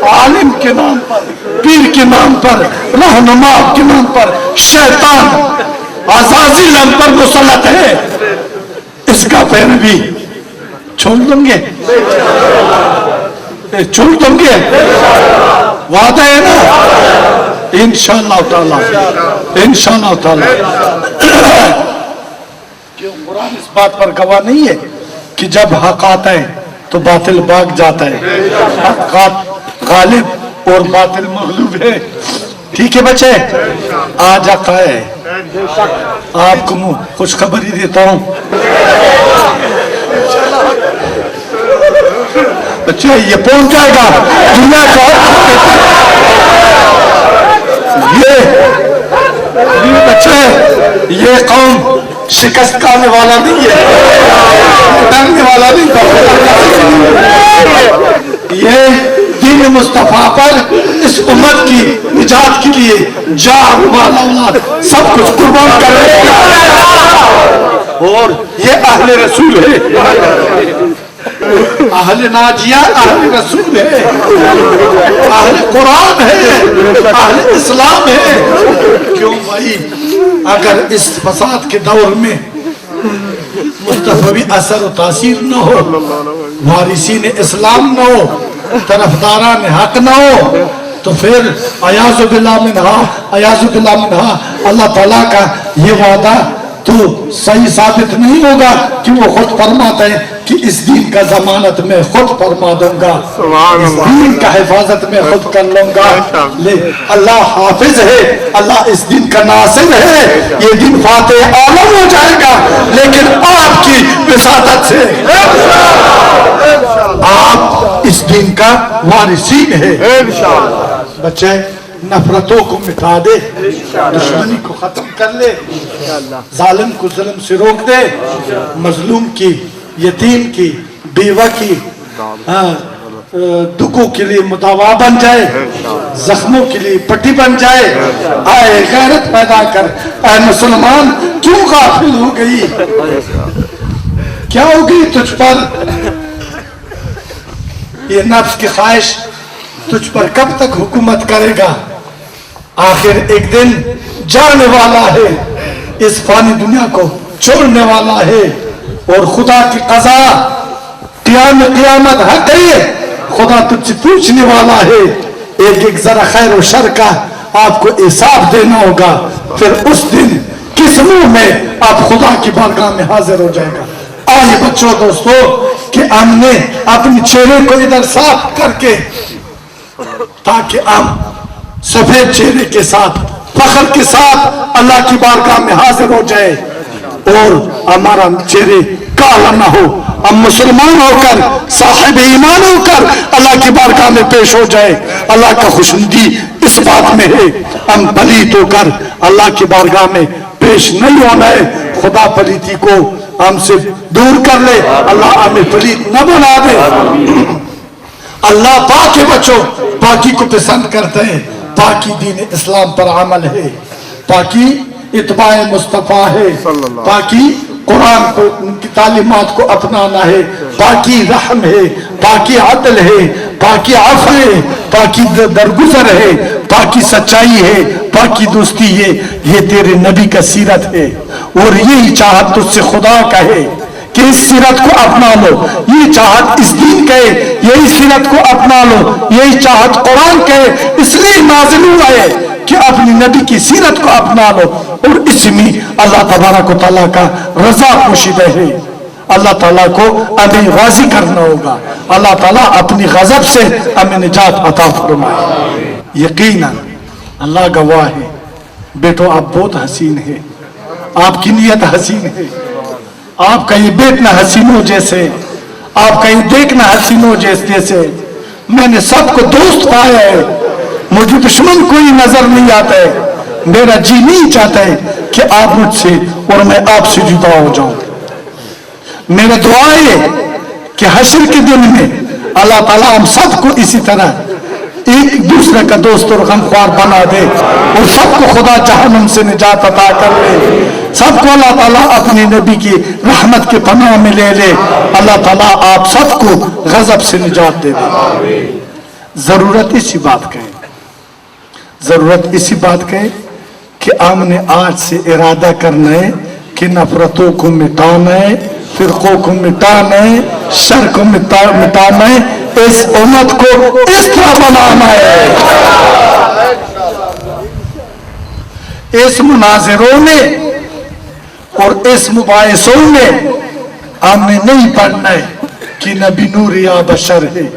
عالم کے نام پر، پیر کے نام پر، رہنما کے نام پر شیطان عزازیل ہم پر مسلط ہے. اس کا پیروی چھوڑ دیں گے؟ چھوڑ دیں گے؟ وعدہ ہے نا؟ انشاءاللہ تعالی، انشاءاللہ تعالی. کیوں قرآن اس بات پر گواہ نہیں ہے کہ جب حق آتا ہے تو باطل بھاگ جاتا ہے. حق غالب اور باطل مغلوب ہے. ٹھیک ہے بچے، آج حق ہے. آپ کو خوشخبری دیتا ہوں بچے، یہ پہنچ جائے گا دنیا کا. یہ بچے، یہ قوم شکست کھانے والا نہیں ہے، ڈرنے والا نہیں. یہ دین مصطفیٰ پر اس امت کی نجات کے لیے جان مال اولاد سب کچھ قربان کر رہے ہیں. اور یہ اہل رسول ہے، اہل ناجیہ اہل رسول ہے، اہل قرآن ہے، اہل اسلام ہے. کیوں بھائی، اگر اس فساد کے دور میں مصطفی اثر و تاثیر نہ ہو، وارثین اسلام نہ ہو، طرفداران حق نہ ہو، تو پھر اعوذ باللہ منہا، اعوذ باللہ منہا. اللہ تعالیٰ کا یہ وعدہ تو صحیح ثابت نہیں ہوگا کہ وہ خود فرماتے ہیں کہ اس دین کا ضمانت میں خود فرما دوں گا، اس دین کا حفاظت میں خود کر لوں گا. اللہ حافظ ہے، اللہ اس دین کا ناصر ہے. یہ دین فاتح عالم ہو جائے گا لیکن آپ کی وساطت سے. آپ اس دین کا وارثین ہے. بچے نفرتوں کو مٹا دے، دشمنی کو ختم کر لے، ظالم کو ظلم سے روک دے، مظلوم کی، یتیم کی، بیوہ کی دکھوں کے لیے مداوا بن جائے، زخموں کے لیے پٹی بن جائے. آئے غیرت پیدا کر اے مسلمان، کیوں غافل ہو گئی؟ کیا ہو گئی تجھ پر؟ یہ نفس کی خواہش تجھ پر کب تک حکومت کرے گا؟ آخر ایک دن جانے والا ہے، اس فانی دنیا کو چھوڑنے والا ہے، اور خدا کی قضا قیامت حق ہے. خدا تجھ سے پوچھنے والا ہے. ایک ایک ذرا خیر و شر کا آپ کو حساب دینا ہوگا. پھر اس دن کس منہ میں آپ خدا کی بارگاہ میں حاضر ہو جائے گا. آئیے بچوں دوستو کہ ہم نے اپنے چہرے کو ادھر صاف کر کے، تاکہ ہم سفید چہرے کے ساتھ فخر کے ساتھ اللہ کی بارگاہ میں حاضر ہو جائے اور ہمارا چہرے کالا نہ ہو. ہم مسلمان ہو کر، صاحب ایمان ہو کر اللہ کی بارگاہ میں پیش ہو جائے. اللہ کا خوشنودی اس بات میں ہے. ہم پلیت ہو کر اللہ کی بارگاہ میں پیش نہیں ہونا ہے. خدا پلیتی کو ہم سے دور کر لے. اللہ ہمیں پلیت نہ بنا دے. اللہ پاک کے بچوں پاکی کو پسند کرتے ہیں. پاکی دین اسلام پر عمل ہے، پاکی اتباع مصطفیٰ ہے، پاکی قرآن کو ان کی تعلیمات کو اپنانا ہے، پاکی رحم ہے، پاکی عدل ہے، پاکی عفو ہے، پاکی درگزر ہے، پاکی سچائی ہے، پاکی دوستی ہے. یہ تیرے نبی کا سیرت ہے اور یہی چاہت تجھ سے خدا کا ہے کہ اس سیرت کو اپنا لو. یہ چاہت اس دین کا ہے، یہی سیرت کو اپنا لو. یہی چاہت قرآن کا ہے، اس لیے نازل ہوا ہے کہ اپنی نبی کی سیرت کو اپنا لو. اور اس میں اللہ تبارک و تعالیٰ کا رضا پوشیدہ ہے. اللہ تعالیٰ کو ہمیں راضی کرنا ہوگا. اللہ تعالیٰ اپنی غضب سے ہمیں نجات عطا فرمائے. یقیناً اللہ گواہ ہے بیٹو آپ بہت حسین ہے، آپ کی نیت حسین ہے، آپ کا یہ بیٹنا حسینوں جیسے، آپ کا یہ دیکھنا حسینوں جیسے. میں نے سب کو دوست پایا ہے، مجھے دشمن کوئی نظر نہیں آتا ہے. میرا جی نہیں چاہتا ہے کہ آپ مجھ سے اور میں آپ سے جدا ہو جاؤں. میرا دعا ہے کہ حشر کے دن میں اللہ تعالیٰ ہم سب کو اسی طرح ایک دوسرے کا دوست اور غمخوار بنا دے اور سب کو خدا جہنم سے نجات عطا کر لے. سب کو اللہ تعالیٰ اپنے نبی کی رحمت کے پناہ میں لے لے. اللہ تعالیٰ آپ سب کو غضب سے نجات دے دے. ضرورت اسی بات کا ہے، ضرورت اسی بات کا ہے کہ ہم نے آج سے ارادہ کرنا ہے کہ نفرتوں کو مٹانا ہے، فرقوں کو مٹانا ہے، شر کو مٹانا ہے. اس امت کو اس طرح بنانا ہے. اس مناظروں میں اور اس مباحثوں میں ہم نے نہیں پڑھنا ہے کہ نبی نور یا بشر ہے،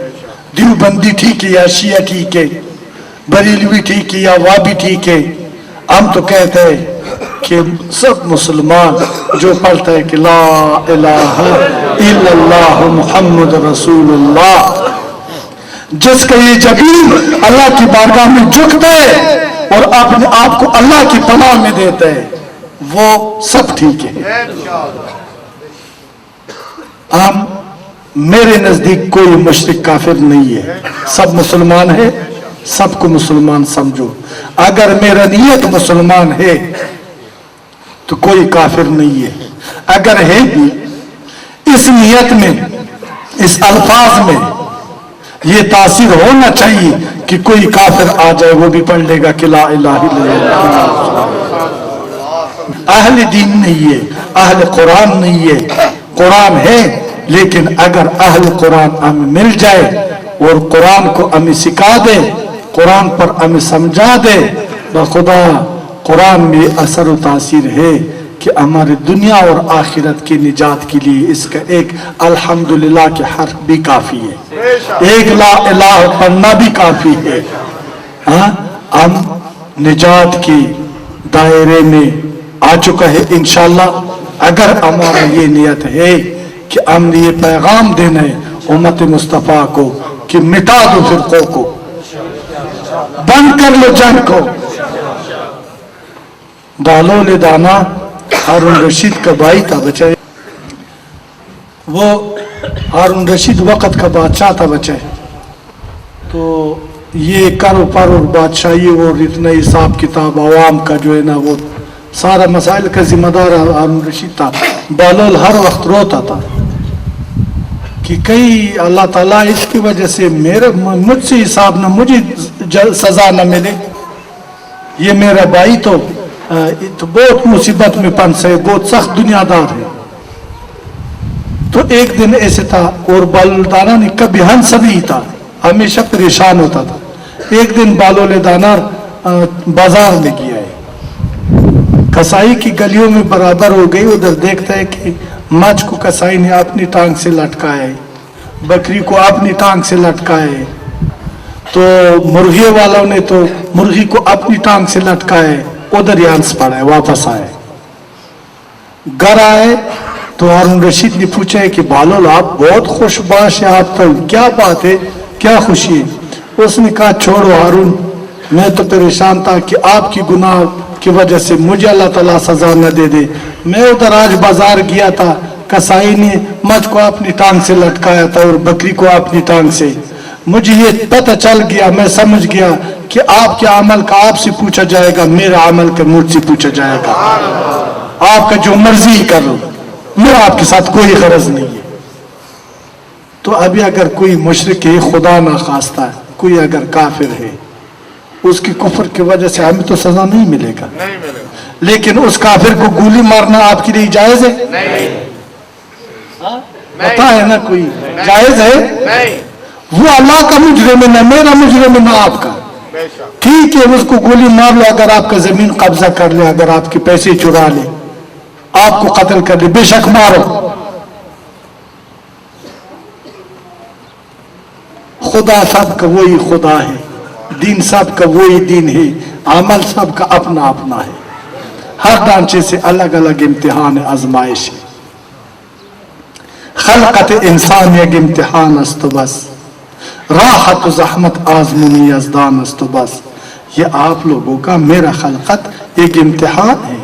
دیوبندی ٹھیک ہے یا شیعہ ٹھیک ہے، بریلوی ٹھیک ہے یا وابی ٹھیک ہے. ہم تو کہتے ہیں کہ سب مسلمان جو پڑھتا ہے کہ لا الہ الا اللہ محمد رسول اللہ، جس کا یہ جبین اللہ کی بارگاہ میں جھکتا ہے اور اپنے آپ کو اللہ کی پناہ میں دیتا ہے، وہ سب ٹھیک ہے. ہم میرے نزدیک کوئی مشرک کافر نہیں ہے، سب مسلمان ہے، سب کو مسلمان سمجھو. اگر میرا نیت مسلمان ہے تو کوئی کافر نہیں ہے. اگر ہے بھی اس نیت میں، اس الفاظ میں یہ تاثیر ہونا چاہیے کہ کوئی کافر آ جائے وہ بھی پڑھ لے گا کہ لا الہ الا اللہ. اہل دین نہیں ہے، اہل قرآن نہیں ہے. قرآن ہے لیکن اگر اہل قرآن ہمیں مل جائے اور قرآن کو ہمیں سکھا دے، قرآن پر ہمیں سمجھا دے، بخدا قرآن میں اثر و تاثیر ہے. کہ ہماری دنیا اور آخرت کی نجات کے لیے اس کا ایک الحمدللہ کے حرف بھی کافی ہے، ایک لا الہ پڑھنا بھی کافی ہے۔ ہاں ہم نجات کی دائرے میں آ چکا ہے انشاءاللہ۔ اگر ہمارا یہ نیت ہے کہ ہم نے یہ پیغام دینا ہے امت مصطفیٰ کو کہ مٹا دو فرقوں کو، بند کر لو جنگ کو۔ بہلول دانا ہارون رشید کا بھائی تھا بچے، وہ ہارون رشید وقت کا بادشاہ تھا بچے، تو یہ کرو پرو بادشاہی اور اتنا حساب کتاب عوام کا جو ہے نا وہ سارا مسائل کا ذمہ دار ہارون رشید تھا۔ بہلول ہر وقت روتا تھا کہ کئی اللہ تعالیٰ اس کی وجہ سے مجھ سے حساب نہ، مجھے سزا نہ ملے، یہ میرا بھائی تو بہت مصیبت میں پنس ہے، بہت سخت دنیا دار ہے۔ تو ایک دن ایسے تھا، اور بہلول دانا نے کبھی ہنس نہیں تھا، ہمیشہ پریشان ہوتا تھا۔ ایک دن بہلول دانا بازار میں گیا ہے، کسائی کی گلیوں میں برابر ہو گئی، ادھر دیکھتا ہے کہ مچھ کو کسائی نے اپنی ٹانگ سے لٹکایا ہے، بکری کو اپنی ٹانگ سے لٹکایا ہے، تو مرغی والوں نے تو مرغی کو اپنی ٹانگ سے لٹکایا ہے، ادھر ہی ہنس پڑا ہے، واپس آئے، گھر آئے تو ہارون رشید نے پوچھا ہے کہ بہلول آپ بہت خوش باش ہے، آپ تو کیا بات ہے، کیا خوشی ہے؟ اس نے کہا چھوڑو ہارون، میں تو پریشان تھا کہ آپ کی گناہ کی وجہ سے مجھے اللہ تعالیٰ سزا نہ دے دے۔ میں ادھر آج بازار گیا تھا، کسائی نے مجھ کو اپنی ٹانگ سے لٹکایا تھا اور بکری کو اپنی ٹانگ سے، مجھے یہ پتہ چل گیا، میں سمجھ گیا کہ آپ کے عمل کا آپ سے پوچھا جائے گا، میرا عمل کا مجھ سے پوچھا جائے گا، آپ کا جو مرضی کرو، میرا آپ کے ساتھ کوئی غرض نہیں ہے۔ تو ابھی اگر کوئی مشرک ہے، خدا نہ خواستہ کوئی اگر کافر ہے، اس کی کفر کی وجہ سے ہمیں تو سزا نہیں ملے گا، لیکن اس کافر کو گولی مارنا آپ کے لیے جائز ہے؟ پتا ہے نا کوئی جائز ہے؟ وہ اللہ کا مجرم ہے، نہ میرا مجرم ہے، نہ آپ کا۔ ٹھیک ہے اس کو گولی مار لو، اگر آپ کا زمین قبضہ کر لے، اگر آپ کے پیسے چرا لے، آپ کو قتل کر لے، بے شک مارو۔ خدا سب کا وہی خدا ہے، دین سب کا وہی دین ہے، عمل سب کا اپنا اپنا ہے، ہر ڈانچے سے الگ الگ امتحان آزمائش ہے۔ خلقت انسان یک امتحان است بس، راحت و زحمت آزمونی یزدان است بس۔ یہ آپ لوگوں کا میرا خلقت ایک امتحان ہے،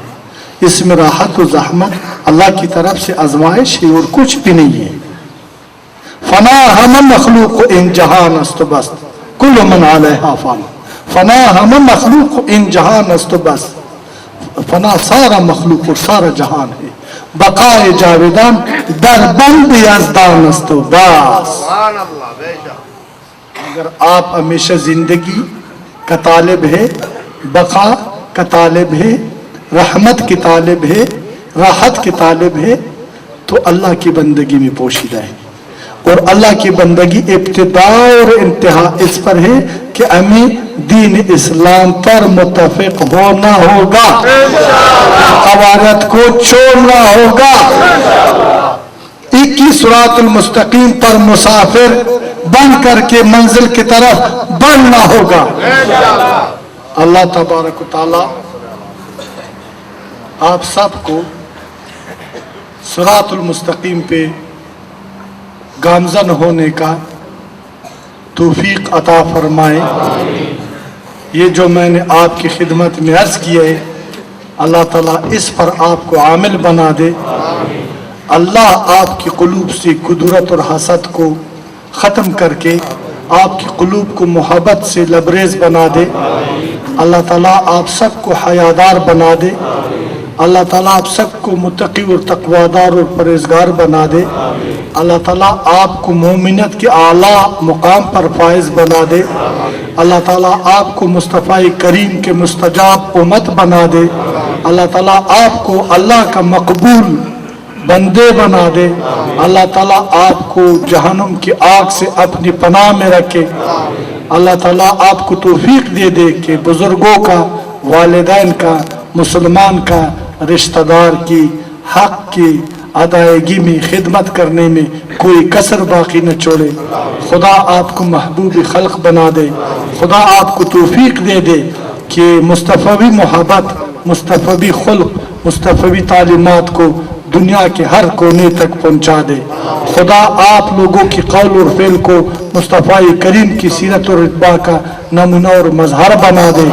اس میں راحت و زحمت اللہ کی طرف سے آزمائش ہے اور کچھ بھی نہیں ہے۔ فنا ہم مخلوق ان جہان است بس، کل من علیہا فان۔ فنا ہم مخلوق ان جہان است بس، فنا سارا مخلوق اور سارا جہان ہے، بقائے جاویدان در بند یزدان است بس۔ اگر آپ ہمیشہ زندگی کا طالب ہے، بقا کا طالب ہے، رحمت کی طالب ہے، راحت کی طالب ہے، تو اللہ کی بندگی میں پوشیدہ ہے۔ اور اللہ کی بندگی ابتدا اور انتہا اس پر ہے کہ ہمیں دین اسلام پر متفق ہونا ہوگا، قواعد کو چھوڑنا ہوگا، ایک ہی صراط المستقیم پر مسافر بن کر کے منزل کی طرف بڑھنا ہوگا۔ اللہ تبارک و تعالی آپ سب کو صراط المستقیم پہ گامزن ہونے کا توفیق عطا فرمائے۔ یہ جو میں نے آپ کی خدمت میں عرض کیا ہے، اللہ تعالیٰ اس پر آپ کو عامل بنا دے، اللہ آپ کی قلوب سے قدرت اور حسد کو ختم کر کے آپ کی قلوب کو محبت سے لبریز بنا دے، اللہ تعالیٰ آپ سب کو حیادار بنا دے، اللہ تعالیٰ آپ سب کو متقی اور تقوادار اور پرہیزگار بنا دے، اللہ تعالیٰ آپ کو مومنت کے اعلیٰ مقام پر فائز بنا دے، اللہ تعالیٰ آپ کو مصطفیٰ کریم کے مستجاب امت بنا دے، اللہ تعالیٰ آپ کو اللہ کا مقبول بندے بنا دے، اللہ تعالیٰ آپ کو جہنم کی آگ سے اپنی پناہ میں رکھے، اللہ تعالیٰ آپ کو توفیق دے دے کہ بزرگوں کا، والدین کا، مسلمان کا رشتہ دار کی حق کی ادائیگی میں خدمت کرنے میں کوئی کسر باقی نہ چھوڑے. خدا آپ کو محبوب خلق بنا دے. خدا آپ کو توفیق دے دے کہ مصطفی محبت، مصطفی خلق، مصطفی تعلیمات کو دنیا کے ہر کونے تک پہنچا دے. خدا آپ لوگوں کی قول اور فعل کو مصطفی کریم کی سیرت اور اتباع کا نمونہ اور مظہر بنا دے.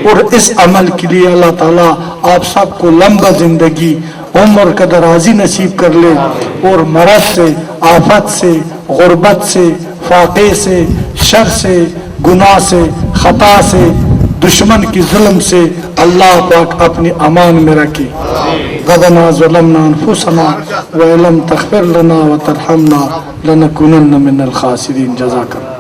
اور اس عمل کے لیے اللہ تعالیٰ آپ سب کو لمبا زندگی، عمر کا درازی نصیب کر لے، اور مرض سے، آفت سے، غربت سے، فاقے سے، شر سے، گناہ سے، خطا سے، دشمن کی ظلم سے اللہ پاک اپنی امان میں رکھے. ربنا ظلمنا انفسنا وَإِن لَمْ تَغْفِرْ لَنَا وَتَرْحَمْنَا لَنَكُونَنَّ مِنَ الْخَاسِرِينَ. جزاک اللہ.